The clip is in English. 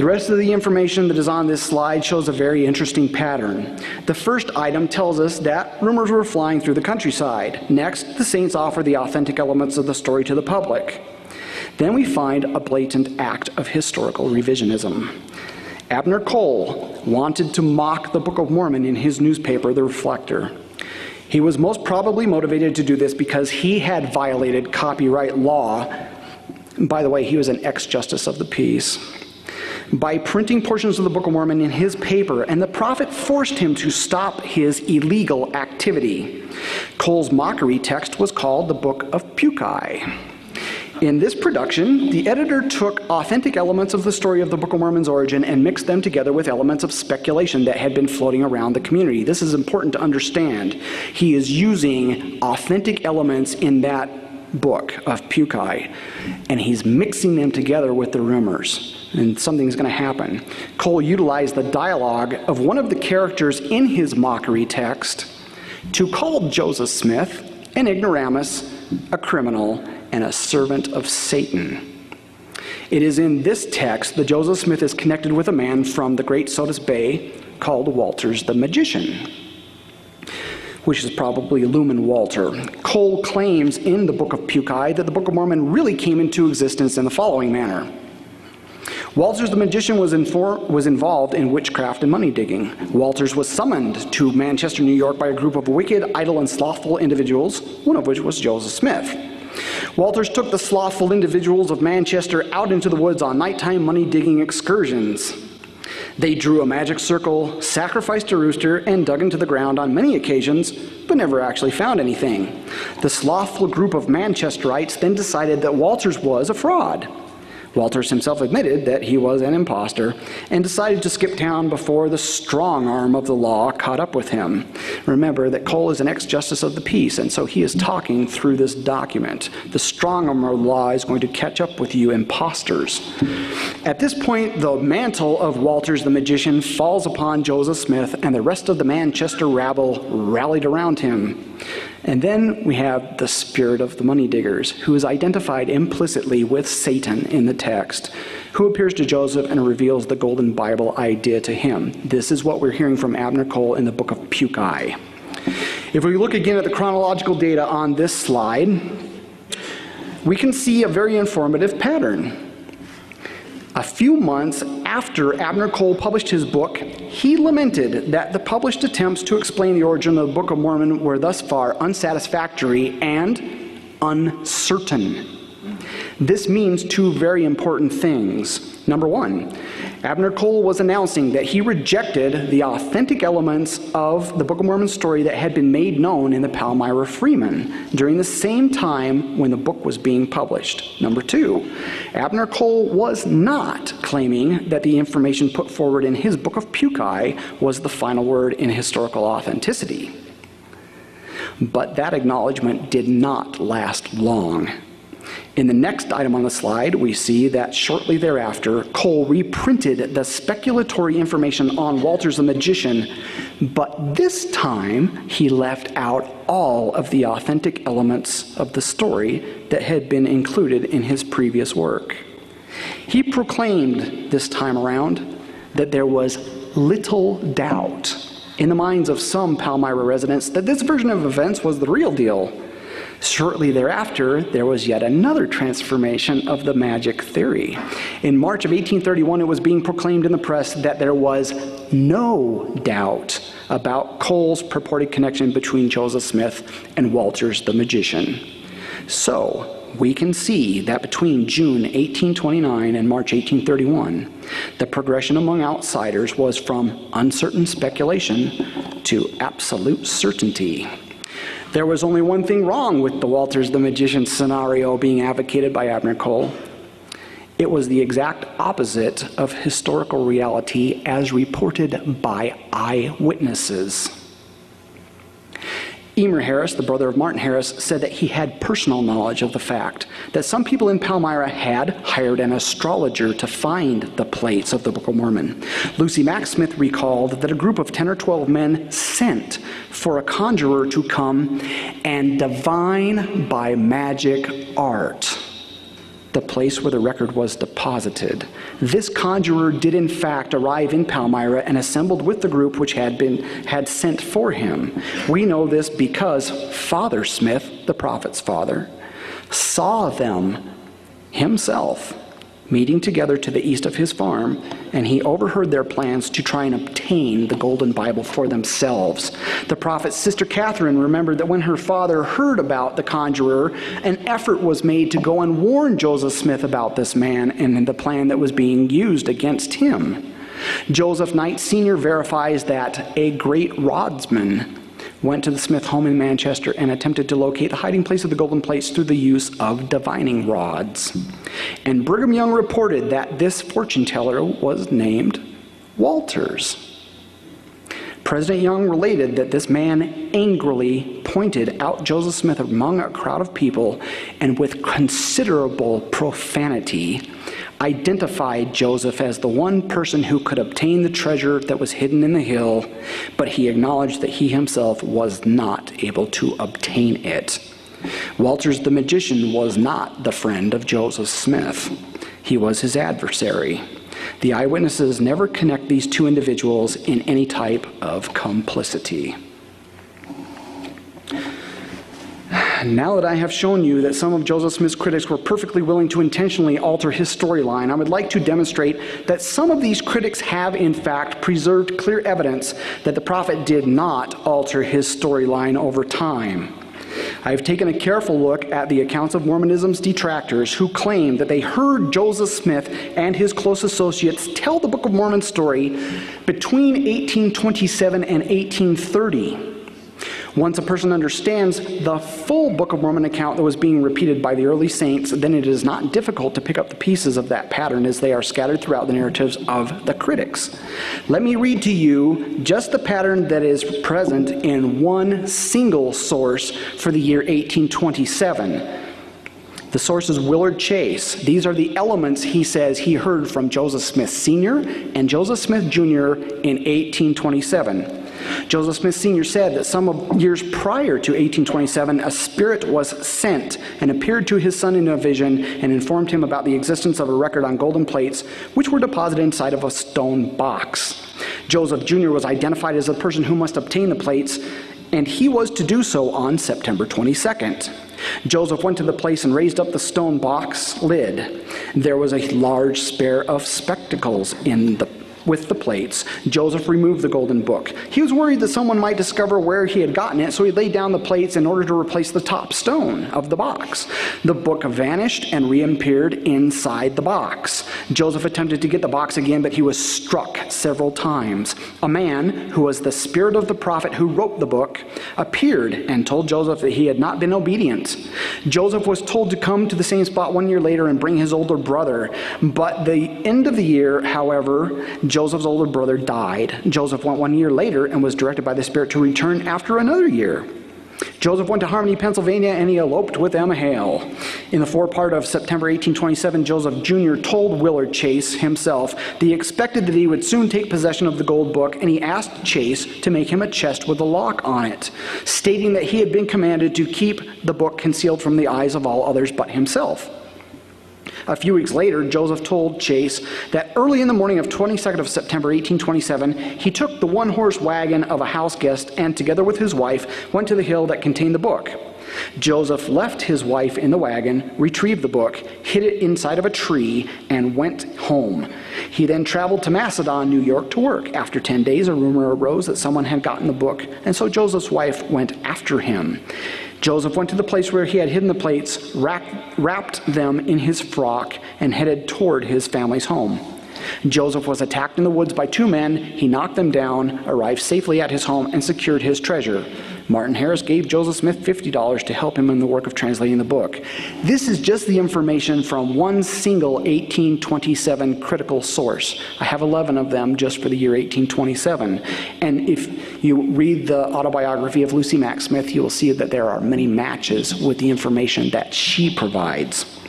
The rest of the information that is on this slide shows a very interesting pattern. The first item tells us that rumors were flying through the countryside. Next, the saints offer the authentic elements of the story to the public. Then we find a blatant act of historical revisionism. Abner Cole wanted to mock the Book of Mormon in his newspaper, The Reflector. He was most probably motivated to do this because he had violated copyright law. By the way, he was an ex-justice of the peace. By printing portions of the Book of Mormon in his paper, and the prophet forced him to stop his illegal activity. Cole's mockery text was called the Book of Pukei. In this production, the editor took authentic elements of the story of the Book of Mormon's origin and mixed them together with elements of speculation that had been floating around the community. This is important to understand. He is using authentic elements in that book of Pukei, and he's mixing them together with the rumors, and something's going to happen. Cole utilized the dialogue of one of the characters in his mockery text to call Joseph Smith an ignoramus, a criminal, and a servant of Satan. It is in this text that Joseph Smith is connected with a man from the Great Sodus Bay called Walters the Magician, which is probably Lumen Walter. Cole claims in the Book of Pukei that the Book of Mormon really came into existence in the following manner. Walters the Magician was involved in witchcraft and money digging. Walters was summoned to Manchester, New York by a group of wicked, idle, and slothful individuals, one of which was Joseph Smith. Walters took the slothful individuals of Manchester out into the woods on nighttime money-digging excursions. They drew a magic circle, sacrificed a rooster, and dug into the ground on many occasions, but never actually found anything. The slothful group of Manchesterites then decided that Walters was a fraud. Walters himself admitted that he was an imposter and decided to skip town before the strong arm of the law caught up with him. Remember that Cole is an ex-justice of the peace, and so he is talking through this document. The strong arm of the law is going to catch up with you imposters. At this point, the mantle of Walters the Magician falls upon Joseph Smith, and the rest of the Manchester rabble rallied around him. And then we have the spirit of the money diggers, who is identified implicitly with Satan in the text, who appears to Joseph and reveals the Golden Bible idea to him. This is what we're hearing from Abner Cole in the Book of Pukei. If we look again at the chronological data on this slide, we can see a very informative pattern. A few months after Abner Cole published his book, he lamented that the published attempts to explain the origin of the Book of Mormon were thus far unsatisfactory and uncertain. This means two very important things. Number one, Abner Cole was announcing that he rejected the authentic elements of the Book of Mormon story that had been made known in the Palmyra Freeman during the same time when the book was being published. Number two, Abner Cole was not claiming that the information put forward in his Book of Pukei was the final word in historical authenticity. But that acknowledgement did not last long. In the next item on the slide, we see that shortly thereafter, Cole reprinted the speculatory information on Walters the Magician, but this time he left out all of the authentic elements of the story that had been included in his previous work. He proclaimed this time around that there was little doubt in the minds of some Palmyra residents that this version of events was the real deal. Shortly thereafter, there was yet another transformation of the magic theory. In March of 1831, it was being proclaimed in the press that there was no doubt about Cole's purported connection between Joseph Smith and Walters the Magician. So, we can see that between June 1829 and March 1831, the progression among outsiders was from uncertain speculation to absolute certainty. There was only one thing wrong with the Walters the Magician scenario being advocated by Abner Cole. It was the exact opposite of historical reality as reported by eyewitnesses. Eymer Harris, the brother of Martin Harris, said that he had personal knowledge of the fact that some people in Palmyra had hired an astrologer to find the plates of the Book of Mormon. Lucy Mack Smith recalled that a group of 10 or 12 men sent for a conjurer to come and divine by magic art the place where the record was deposited. This conjurer did in fact arrive in Palmyra and assembled with the group which had sent for him. We know this because Father Smith, the prophet's father, saw them himself meeting together to the east of his farm, and he overheard their plans to try and obtain the Golden Bible for themselves. The prophet's sister Catherine remembered that when her father heard about the conjurer, an effort was made to go and warn Joseph Smith about this man and the plan that was being used against him. Joseph Knight Sr. verifies that a great rodsman went to the Smith home in Manchester and attempted to locate the hiding place of the golden plates through the use of divining rods. And Brigham Young reported that this fortune teller was named Walters. President Young related that this man angrily pointed out Joseph Smith among a crowd of people and with considerable profanity identified Joseph as the one person who could obtain the treasure that was hidden in the hill, but he acknowledged that he himself was not able to obtain it. Walters the magician was not the friend of Joseph Smith. He was his adversary. The eyewitnesses never connect these two individuals in any type of complicity. Now that I have shown you that some of Joseph Smith's critics were perfectly willing to intentionally alter his storyline, I would like to demonstrate that some of these critics have in fact preserved clear evidence that the prophet did not alter his storyline over time. I have taken a careful look at the accounts of Mormonism's detractors who claim that they heard Joseph Smith and his close associates tell the Book of Mormon story between 1827 and 1830. Once a person understands the full Book of Mormon account that was being repeated by the early saints, then it is not difficult to pick up the pieces of that pattern as they are scattered throughout the narratives of the critics. Let me read to you just the pattern that is present in one single source for the year 1827. The source is Willard Chase. These are the elements he says he heard from Joseph Smith Sr. and Joseph Smith Jr. in 1827. Joseph Smith Sr. said that some years prior to 1827, a spirit was sent and appeared to his son in a vision and informed him about the existence of a record on golden plates, which were deposited inside of a stone box. Joseph Jr. was identified as the person who must obtain the plates, and he was to do so on September 22nd. Joseph went to the place and raised up the stone box lid. There was a large pair of spectacles with the plates. Joseph removed the golden book. He was worried that someone might discover where he had gotten it, so he laid down the plates in order to replace the top stone of the box. The book vanished and reappeared inside the box. Joseph attempted to get the box again, but he was struck several times. A man, who was the spirit of the prophet who wrote the book, appeared and told Joseph that he had not been obedient. Joseph was told to come to the same spot 1 year later and bring his older brother, but the end of the year, however, Joseph's older brother died. Joseph went 1 year later and was directed by the Spirit to return after another year. Joseph went to Harmony, Pennsylvania, and he eloped with Emma Hale. In the forepart of September 1827, Joseph Jr. told Willard Chase himself that he expected that he would soon take possession of the gold book, and he asked Chase to make him a chest with a lock on it, stating that he had been commanded to keep the book concealed from the eyes of all others but himself. A few weeks later, Joseph told Chase that early in the morning of 22nd of September 1827, he took the one-horse wagon of a house guest and, together with his wife, went to the hill that contained the book. Joseph left his wife in the wagon, retrieved the book, hid it inside of a tree, and went home. He then traveled to Macedon, New York, to work. After 10 days, a rumor arose that someone had gotten the book, and so Joseph's wife went after him. Joseph went to the place where he had hidden the plates, wrapped them in his frock, and headed toward his family's home. Joseph was attacked in the woods by two men. He knocked them down, arrived safely at his home, and secured his treasure. Martin Harris gave Joseph Smith $50 to help him in the work of translating the book. This is just the information from one single 1827 critical source. I have 11 of them just for the year 1827. And if you read the autobiography of Lucy Mack Smith, you will see that there are many matches with the information that she provides.